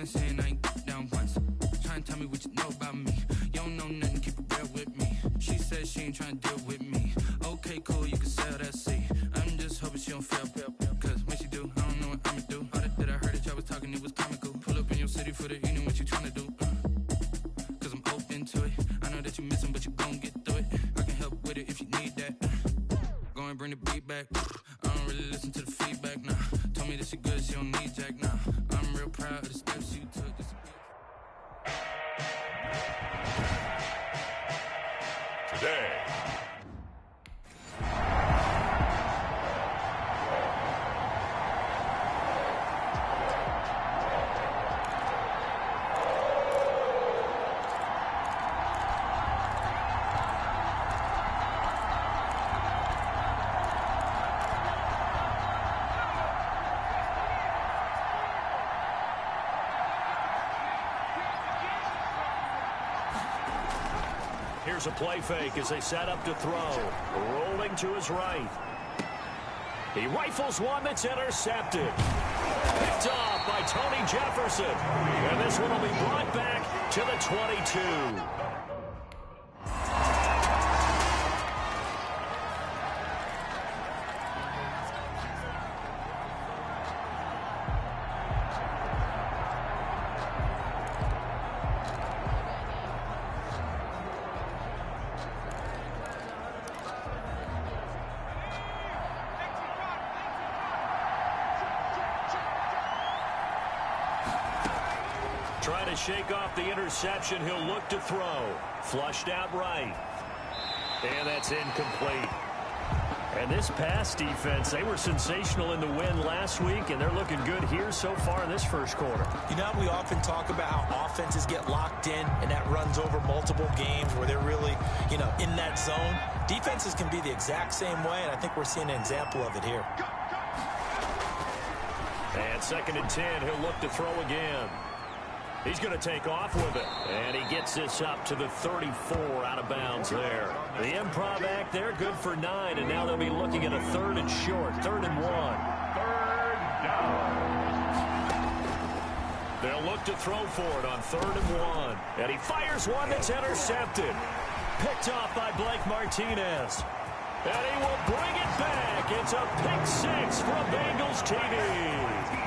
one saying I ain't down once. Trying to tell me what you know about me. You don't know nothing, keep it real with me. She said she ain't trying to deal with me. Okay, cool, you can sell that seat. I'm just hoping she don't fail. Cause when she do, I don't know what I'ma do. All that I heard that y'all was talking, it was comical. Pull up in your city for the evening, what you trying to do? Cause I'm open to it. I know that you missing, but you gon' get through it. I can help with it if you need that. Go and bring the beat back. I don't really listen to the feedback, nah. Told me that she good, she don't need Jack, nah. I'm real proud of the steps you took. Today. Here's a play fake as they set up to throw. Rolling to his right. He rifles one that's intercepted. Picked off by Tony Jefferson. And this one will be brought back to the 22. Trying to shake off the interception. He'll look to throw. Flushed out right. And that's incomplete. And this pass defense, they were sensational in the win last week, and they're looking good here so far in this first quarter. You know, we often talk about how offenses get locked in, and that runs over multiple games where they're really, in that zone. Defenses can be the exact same way, and I think we're seeing an example of it here. And 2nd and 10, he'll look to throw again. He's going to take off with it. And he gets this up to the 34 out of bounds there. The improv act there, good for 9. And now they'll be looking at a 3rd and short, 3rd and 1. 3rd down. They'll look to throw for it on 3rd and 1. And he fires one that's intercepted. Picked off by Blake Martinez. And he will bring it back. It's a pick 6 for a Bengals TD.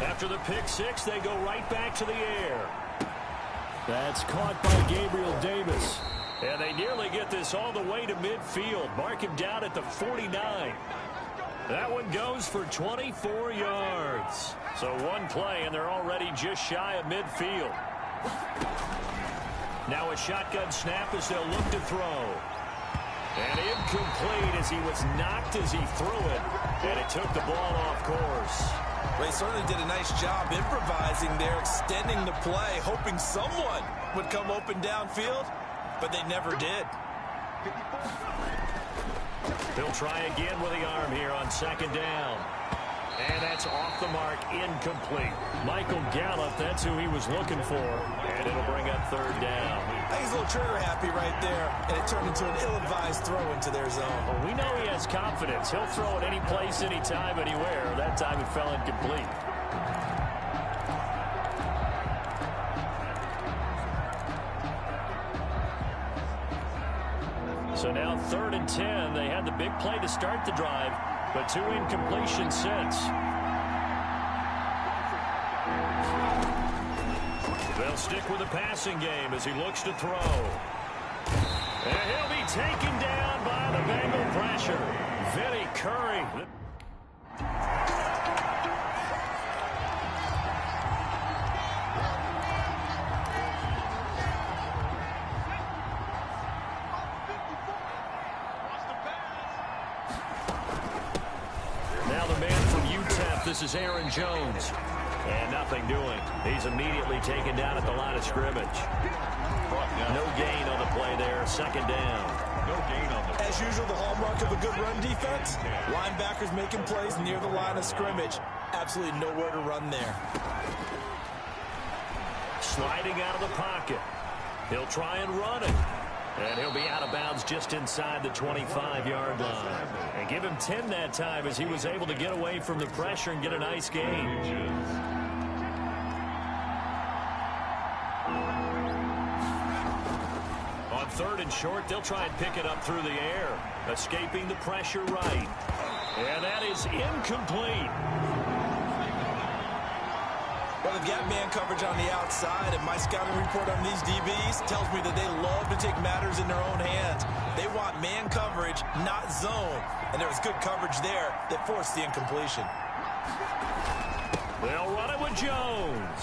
After the pick 6, they go right back to the air. That's caught by Gabriel Davis. And they nearly get this all the way to midfield. Mark him down at the 49. That one goes for 24 yards. So one play, and they're already just shy of midfield. Now a shotgun snap as they'll look to throw. And incomplete as he was knocked as he threw it. And it took the ball off course. They certainly did a nice job improvising there, extending the play, hoping someone would come open downfield, but they never did. They'll try again with the arm here on 2nd down. And that's off the mark, incomplete. Michael Gallup, that's who he was looking for. And it'll bring up 3rd down. I think he's a little trigger happy right there, and it turned into an ill-advised throw into their zone. Well, we know he has confidence. He'll throw it any place, anytime, anywhere. That time it fell incomplete. So now 3rd and 10. They had the big play to start the drive, but 2 incompletions since. They'll stick with the passing game as he looks to throw. And he'll be taken down by the Bengal pressure. Vinny Curry. Now the man from UTEP, this is Aaron Jones. And nothing doing. He's immediately taken down at the line of scrimmage. No gain on the play there. 2nd down. No gain on the. As usual, the hallmark of a good run defense. Linebackers making plays near the line of scrimmage. Absolutely nowhere to run there. sliding out of the pocket. He'll try and run it. And he'll be out of bounds just inside the 25-yard line. And give him 10 that time as he was able to get away from the pressure and get a nice gain. On 3rd and short, they'll try and pick it up through the air. Escaping the pressure right. And that is incomplete. Well, they've got man coverage on the outside, and my scouting report on these DBs tells me that they love to take matters in their own hands. They want man coverage, not zone. And there was good coverage there that forced the incompletion. They'll run it with Jones.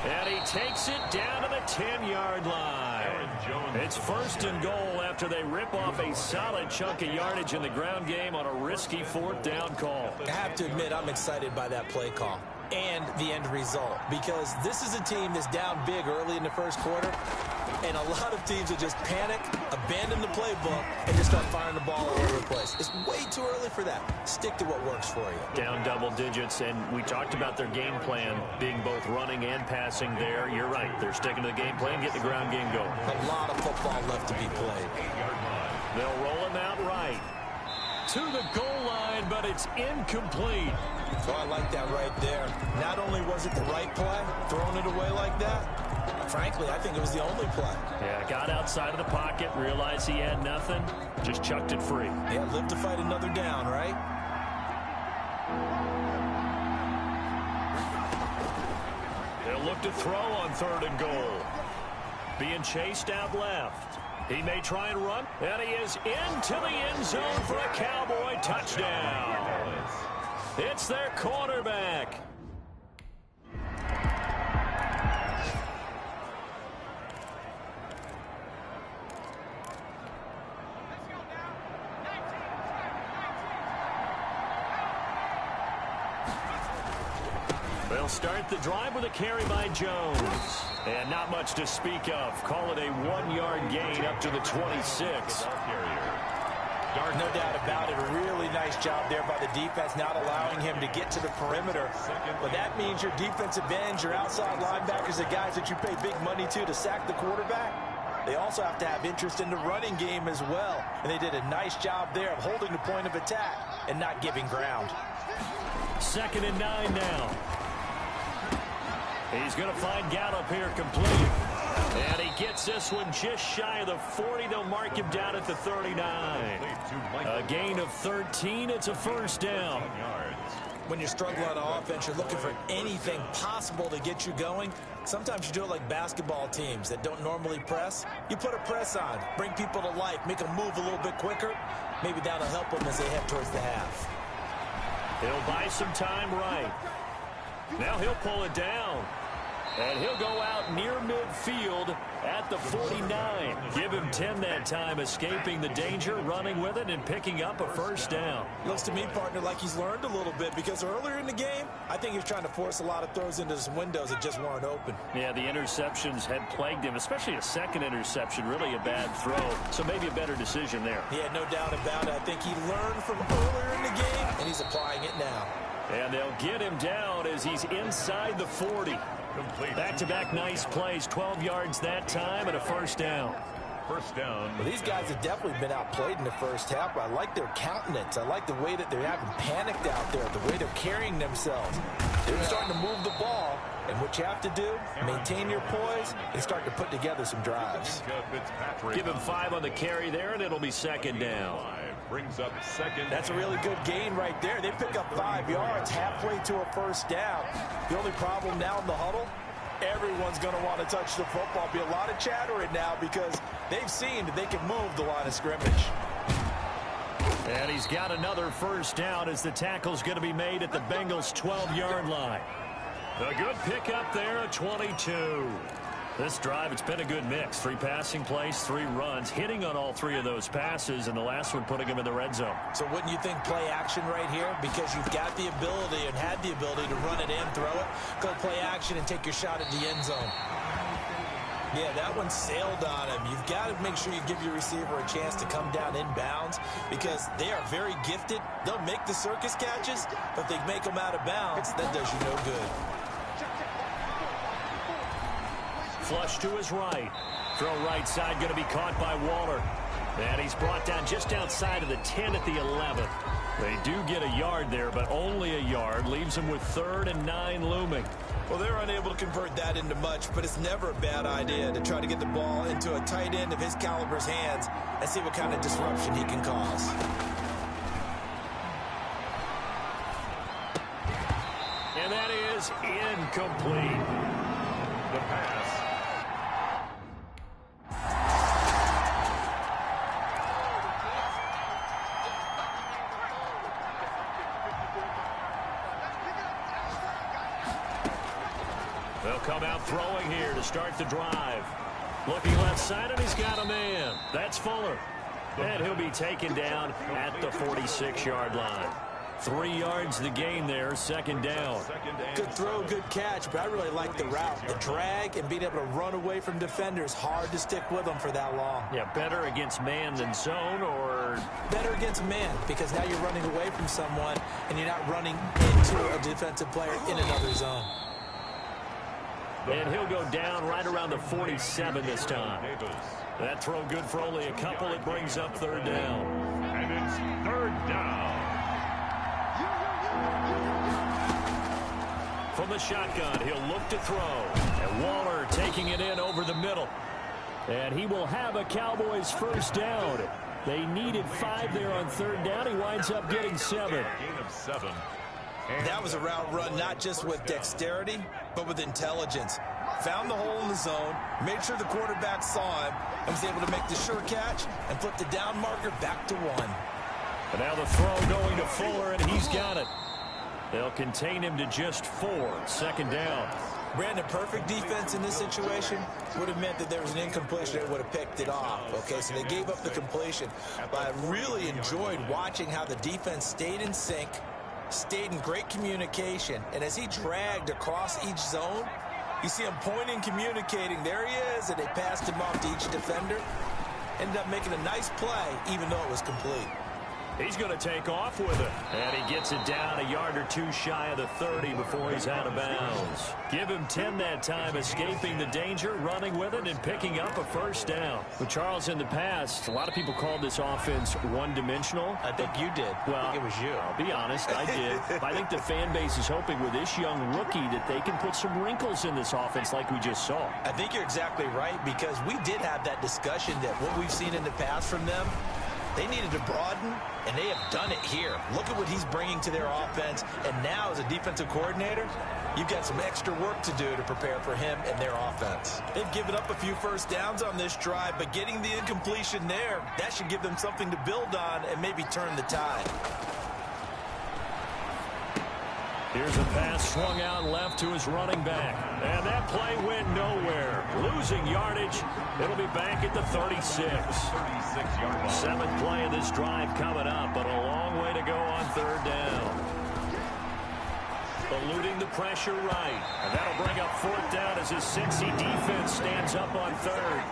And he takes it down to the 10-yard line. It's 1st and goal after they rip off a solid chunk of yardage in the ground game on a risky 4th down call. I have to admit, I'm excited by that play call and the end result, because this is a team that's down big early in the first quarter, and a lot of teams will just panic, abandon the playbook, and just start firing the ball all over the place. It's way too early for that. Stick to what works for you. Down double digits, and we talked about their game plan being both running and passing there. You're right. They're sticking to the game plan, getting the ground game going. A lot of football left to be played. They'll roll him out right to the goal line, but it's incomplete. So I like that right there. Not only was it the right play, throwing it away like that, frankly, I think it was the only play. Yeah, got outside of the pocket, realized he had nothing, just chucked it free. Yeah, live to fight another down, right? They'll look to throw on 3rd and goal. Being chased out left. He may try and run, and he is into the end zone for a Cowboy touchdown. It's their quarterback. They'll start the drive with a carry by Jones. And not much to speak of. Call it a 1-yard gain up to the 26. No doubt about it. A really nice job there by the defense, not allowing him to get to the perimeter. But that means your defensive ends, your outside linebackers, the guys that you pay big money to sack the quarterback, they also have to have interest in the running game as well. And they did a nice job there of holding the point of attack and not giving ground. 2nd and 9 now. He's going to find Gallup here complete. And he gets this one just shy of the 40. They'll mark him down at the 39. A gain of 13. It's a 1st down. When you're struggling on offense, you're looking for anything possible to get you going. Sometimes you do it like basketball teams that don't normally press. You put a press on, bring people to life, make them move a little bit quicker. Maybe that'll help them as they head towards the half. He'll buy some time right. Now he'll pull it down. And he'll go out near midfield at the 49. Give him 10 that time, escaping the danger, running with it, and picking up a 1st down. Looks to me, partner, like he's learned a little bit, because earlier in the game, I think he was trying to force a lot of throws into some windows that just weren't open. Yeah, the interceptions had plagued him, especially a 2nd interception, really a bad throw. So maybe a better decision there. Yeah, no doubt about it. I think he learned from earlier in the game, and he's applying it now. And they'll get him down as he's inside the 40. Back-to-back nice plays, 12 yards that time, and a 1st down. Well, these guys have definitely been outplayed in the first half. I like their countenance. I like the way that they're having panicked out there, the way they're carrying themselves. They're starting to move the ball, and what you have to do, maintain your poise and start to put together some drives. Give him 5 on the carry there, and it'll be 2nd down. Brings up 2nd. That's a really good gain right there. They pick up 5 yards halfway to a 1st down. The only problem now in the huddle, everyone's going to want to touch the football. Be a lot of chattering now because they've seen that they can move the line of scrimmage. And he's got another 1st down as the tackle's going to be made at the Bengals' 12-yard line. A good pickup there at 22. This drive, it's been a good mix. 3 passing plays, 3 runs, hitting on all 3 of those passes, and the last one putting him in the red zone. So wouldn't you think play action right here? Because you've got the ability and had the ability to run it in, throw it, go play action, and take your shot at the end zone. Yeah, that one sailed on him. You've got to make sure you give your receiver a chance to come down inbounds because they are very gifted. They'll make the circus catches, but if they make them out of bounds, that does you no good. flush to his right. Throw right side going to be caught by Waller. And he's brought down just outside of the 10 at the 11th. They do get a yard there, but only a yard. Leaves them with 3rd and 9 looming. Well, they're unable to convert that into much, but it's never a bad idea to try to get the ball into a tight end of his caliber's hands and see what kind of disruption he can cause. And that is incomplete. The pass. They'll come out throwing here to start the drive. Looking left side, and he's got a man. That's Fuller. And he'll be taken down at the 46-yard line. 3 yards the gain there, 2nd down. Good throw, good catch, but I really like the route. The drag and being able to run away from defenders, hard to stick with them for that long. Yeah, better against man than zone, or? Better against man, because now you're running away from someone and you're not running into a defensive player in another zone. And he'll go down right around the 47 this time. That throw good for only a couple. It brings up 3rd down. And it's 3rd down. From the shotgun, he'll look to throw. And Waller taking it in over the middle. And he will have a Cowboys 1st down. They needed 5 there on 3rd down. He winds up getting 7. Gain of 7. That was a route run not just with dexterity, but with intelligence. Found the hole in the zone, made sure the quarterback saw him, and was able to make the sure catch and flip the down marker back to 1. And now the throw going to Fuller, and he's got it. They'll contain him to just 4. 2nd down. Brandon, perfect defense in this situation would have meant that there was an incompletion that would have picked it off. Okay, so they gave up the completion. But I really enjoyed watching how the defense stayed in sync, stayed in great communication, and as he dragged across each zone, you see him pointing, communicating. There he is, and they passed him off to each defender. Ended up making a nice play, even though it was complete. He's going to take off with it. And he gets it down a yard or 2 shy of the 30 before he's out of bounds. Give him 10 that time, escaping the danger, running with it, and picking up a 1st down. But Charles, in the past, a lot of people called this offense one-dimensional. I think you did. Well, I think it was you. I'll be honest, I did. But I think the fan base is hoping with this young rookie that they can put some wrinkles in this offense like we just saw. I think you're exactly right, because we did have that discussion that what we've seen in the past from them, they needed to broaden, and they have done it here. Look at what he's bringing to their offense, and now as a defensive coordinator, you've got some extra work to do to prepare for him and their offense. They've given up a few 1st downs on this drive, but getting the incompletion there, that should give them something to build on and maybe turn the tide. Here's a pass swung out left to his running back. And that play went nowhere. Losing yardage. It'll be back at the 36. 36-yard line. 7th play of this drive coming up, but a long way to go on 3rd down. Eluding the pressure right. And that'll bring up 4th down as his Cincy defense stands up on 3rd.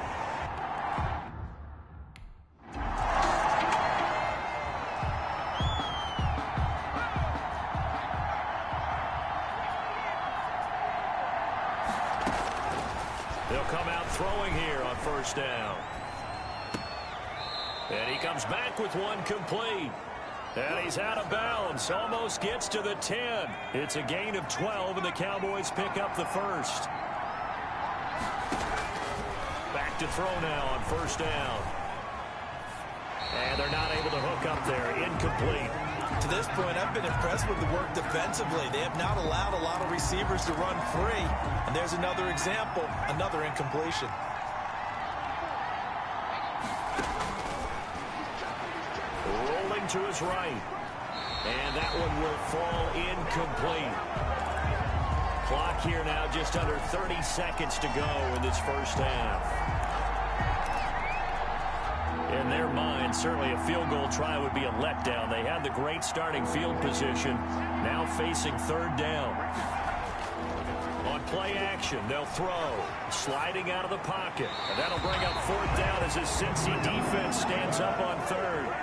They'll come out throwing here on 1st down. And he comes back with one complete. And he's out of bounds. Almost gets to the 10. It's a gain of 12, and the Cowboys pick up the 1st. Back to throw now on 1st down. And they're not able to hook up there. Incomplete. To this point, I've been impressed with the work defensively. They have not allowed a lot of receivers to run free. And there's another example, another incompletion. Rolling to his right. And that one will fall incomplete. Clock here now just under 30 seconds to go in this 1st half. In their mind, certainly a field goal try would be a letdown. They had the great starting field position, now facing 3rd down. On play action, they'll throw, sliding out of the pocket. And that'll bring up 4th down as his Cincy defense stands up on 3rd.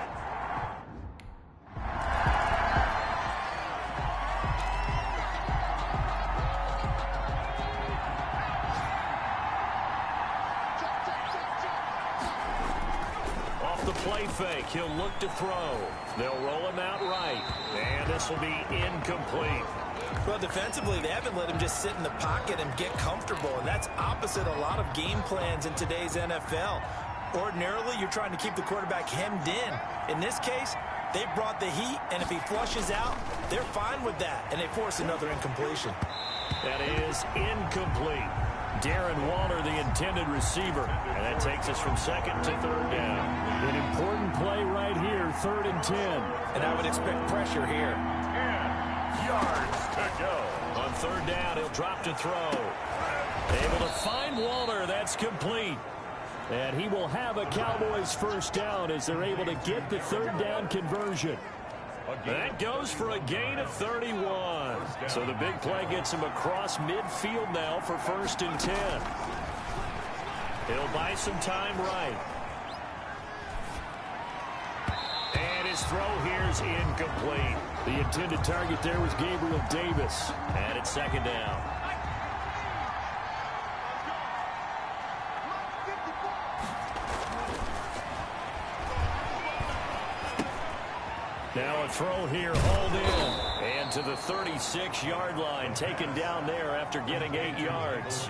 play fake. He'll look to throw. They'll roll him out right. And this will be incomplete. Well, defensively, they haven't let him just sit in the pocket and get comfortable, and that's opposite a lot of game plans in today's NFL. Ordinarily, you're trying to keep the quarterback hemmed in. In this case, they brought the heat, and if he flushes out, they're fine with that, and they force another incompletion. That is incomplete. Darren Waller, the intended receiver, and that takes us from second to third down. An important play right here, 3rd and 10. And I would expect pressure here. 10 yards to go. On 3rd down, he'll drop to throw. Able to find Waller. That's complete. And he will have a Cowboys first down as they're able to get the 3rd down conversion. That goes for a gain of 31. So the big play gets him across midfield now for 1st and 10. He'll buy some time right. And his throw here is incomplete. The intended target there was Gabriel Davis. And it's 2nd down. Now a throw here, hauled in. And to the 36-yard line, taken down there after getting 8 yards.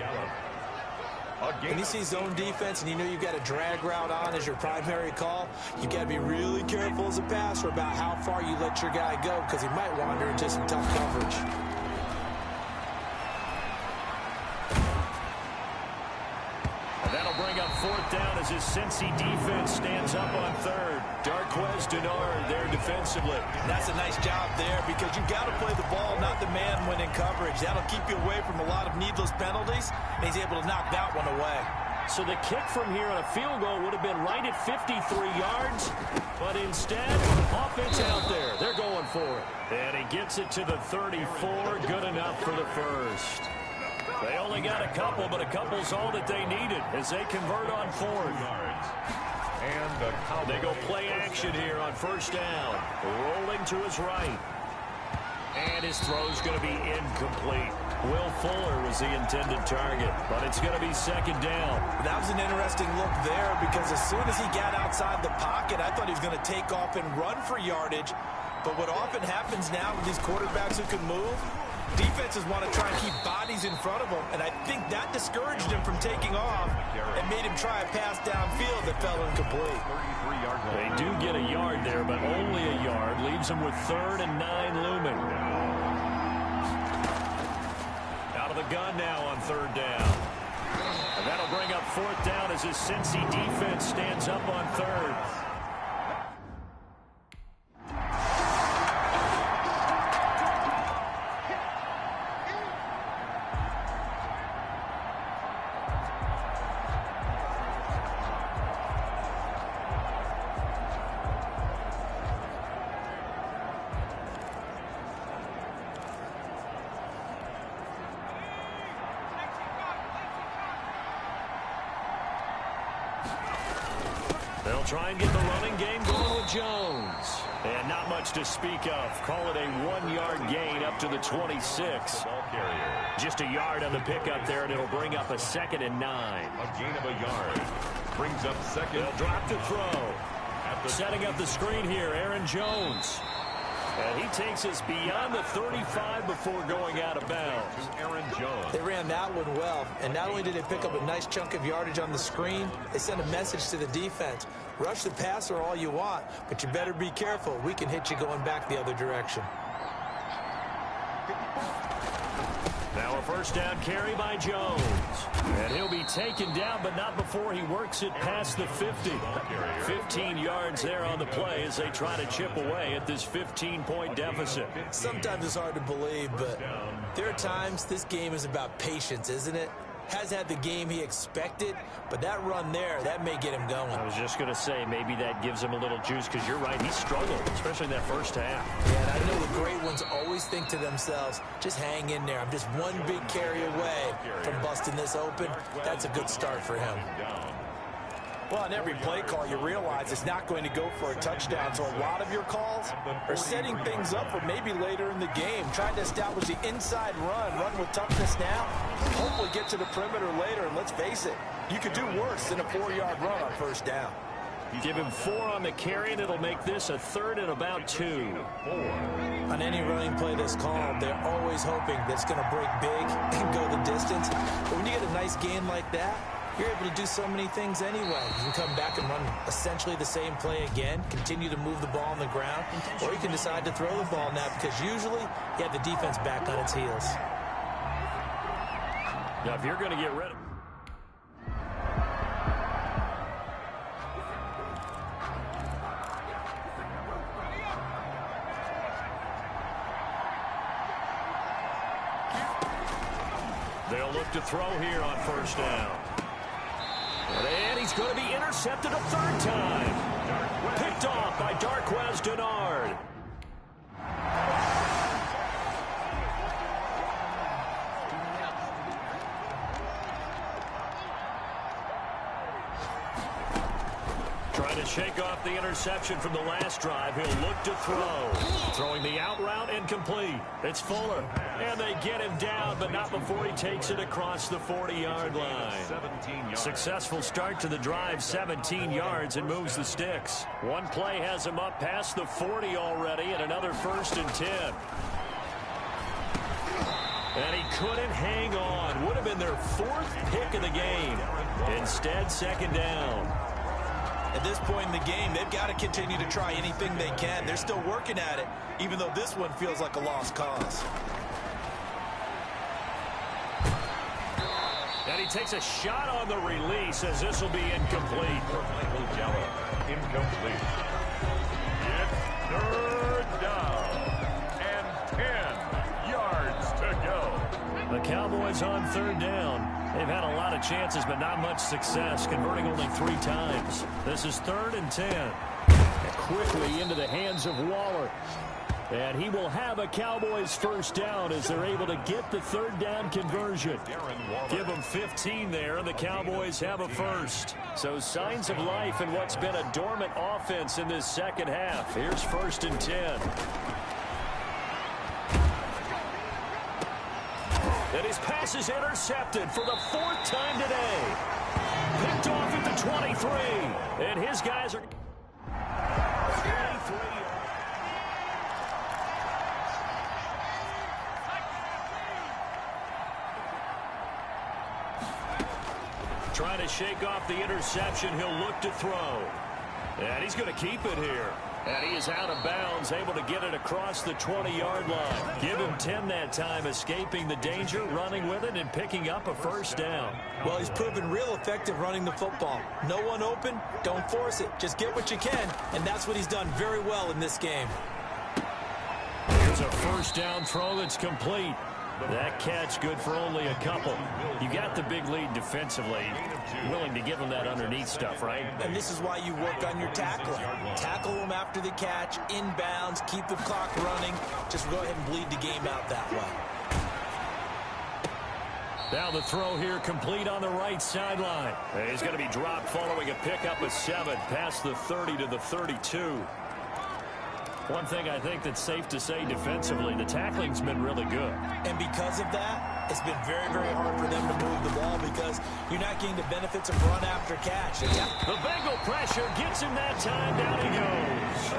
When you see zone defense and you know you've got a drag route on as your primary call, you've got to be really careful as a passer about how far you let your guy go because he might wander into some tough coverage. And that'll bring up 4th down as his Cincy defense stands up on 3rd. Darqueze Dennard there defensively. That's a nice job there because you've got to play the ball, not the man when in coverage. That'll keep you away from a lot of needless penalties, and he's able to knock that one away. So the kick from here on a field goal would have been right at 53 yards, but instead, offense out there. They're going for it. And he gets it to the 34. Good enough for the first. They only got a couple, but a couple's all that they needed as they convert on 4th. And they go play action here on 1st down. Rolling to his right. And his throw's going to be incomplete. Will Fuller was the intended target, but it's going to be 2nd down. That was an interesting look there because as soon as he got outside the pocket, I thought he was going to take off and run for yardage. But what often happens now with these quarterbacks who can move, defenses want to try and keep bodies in front of them, and I think that discouraged him from taking off and made him try a pass downfield that fell incomplete. They do get a yard there, but only a yard. Leaves them with 3rd and 9 looming. Out of the gun now on 3rd down. And that'll bring up 4th down as his Cincy defense stands up on 3rd. They'll try and get the running game going with Jones. And not much to speak of. Call it a 1-yard gain up to the 26. Just a yard on the pickup there, and it'll bring up a 2nd and 9. A gain of a yard. Brings up 2nd. They'll drop to throw. Setting up the screen here, Aaron Jones. And he takes us beyond the 35 before going out of bounds. Aaron Jones. They ran that one well, and not only did they pick up a nice chunk of yardage on the screen, they sent a message to the defense. Rush the passer all you want, but you better be careful. We can hit you going back the other direction. Now a 1st down carry by Jones. And he'll be taken down, but not before he works it past the 50. 15 yards there on the play as they try to chip away at this 15-point deficit. Sometimes it's hard to believe, but there are times this game is about patience, isn't it? Has had the game he expected, but that run there, that may get him going. I was just going to say, maybe that gives him a little juice, because you're right, he struggled, especially in that 1st half. Yeah, and I know the great ones always think to themselves, just hang in there. I'm just one big carry away from busting this open. That's a good start for him. Well, on every play call, you realize it's not going to go for a touchdown, so a lot of your calls are setting things up for maybe later in the game, trying to establish the inside run with toughness now, hopefully get to the perimeter later, and let's face it, you could do worse than a 4-yard run on 1st down. Give him 4 on the carry, and it'll make this a 3rd and about 2. On any running play that's called, they're always hoping that it's going to break big and go the distance. But when you get a nice gain like that, you're able to do so many things anyway. You can come back and run essentially the same play again, continue to move the ball on the ground, or you can decide to throw the ball now because usually you have the defense back on its heels. Now, if you're going to get rid of... They'll look to throw here on 1st down. And he's going to be intercepted a 3rd time. Picked off by Darqueze Dennard. Trying to shake off the interception from the last drive. He'll look to throw. Throwing the out route incomplete. It's Fuller. And they get him down, but not before he takes it across the 40-yard line. Successful start to the drive, 17 yards, and moves the sticks. One play has him up past the 40 already, and another 1st and 10. And he couldn't hang on. Would have been their 4th pick of the game. Instead, 2nd down. At this point in the game, they've got to continue to try anything they can. They're still working at it, even though this one feels like a lost cause. And he takes a shot on the release as this will be incomplete. Incomplete. It's 3rd down and 10 yards to go. The Cowboys on 3rd down. They've had a lot of chances, but not much success, converting only 3 times. This is 3rd and 10. And quickly into the hands of Waller. And he will have a Cowboys 1st down as they're able to get the 3rd down conversion. Give them 15 there, and the Cowboys have a 1st. So signs of life in what's been a dormant offense in this 2nd half. Here's 1st and 10. And his pass is intercepted for the 4th time today. Picked off at the 23. And his guys are... 23. Trying to shake off the interception. He'll look to throw. And he's going to keep it here. And he is out of bounds, able to get it across the 20-yard line. Give him 10 that time, escaping the danger, running with it, and picking up a 1st down. Well, he's proven real effective running the football. No one open, don't force it. Just get what you can, and that's what he's done very well in this game. Here's a 1st down throw that's complete. That catch good for only a couple. You got the big lead defensively. Willing to give them that underneath stuff, right? And this is why you work on your tackling. Tackle them after the catch, inbounds, keep the clock running. Just go ahead and bleed the game out that way. Now the throw here complete on the right sideline. He's going to be dropped following a pickup of 7 past the 30 to the 32. One thing I think that's safe to say defensively, the tackling's been really good. And because of that, it's been very, very hard for them to move the ball because you're not getting the benefits of run after catch. The Bengal pressure gets him that time. Down he goes.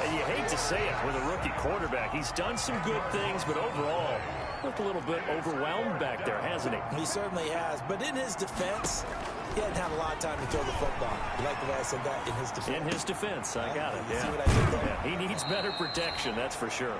And you hate to say it with a rookie quarterback. He's done some good things, but overall, looked a little bit overwhelmed back there, hasn't he? He certainly has. But in his defense, he hadn't had a lot of time to throw the football. You like the way I said that? In his defense. In his defense, I got it. Yeah. See what I did there? Yeah, he needs better protection, that's for sure.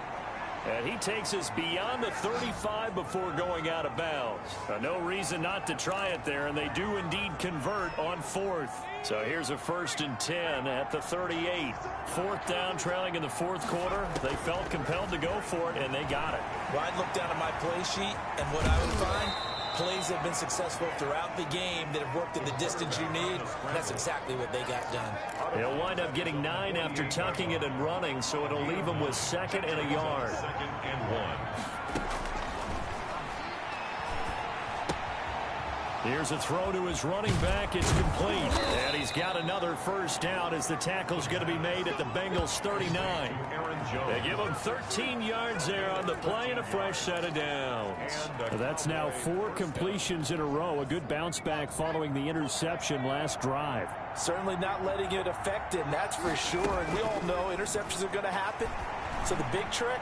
And he takes us beyond the 35 before going out of bounds. No reason not to try it there, and they do indeed convert on 4th. So here's a 1st and 10 at the 38. 4th down, trailing in the 4th quarter. They felt compelled to go for it, and they got it. Well, I'd look down at my play sheet, and what I would find, plays that have been successful throughout the game that have worked in the distance you need. That's exactly what they got done. They'll wind up getting 9 after tucking it and running, so it'll leave them with 2nd and a yard. 2nd and 1. Here's a throw to his running back. It's complete. And he's got another first down as the tackle's going to be made at the Bengals 39. They give him 13 yards there on the play and a fresh set of downs. That's now 4 completions in a row. A good bounce back following the interception last drive. Certainly not letting it affect him, that's for sure. And we all know interceptions are going to happen. So the big trick,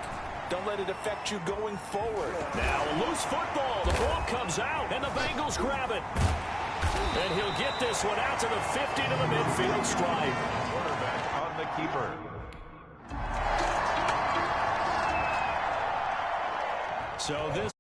don't let it affect you going forward. Now a loose football. The ball comes out, and the Bengals grab it. And he'll get this one out to the 50 to the midfield stripe. Quarterback on the keeper. So this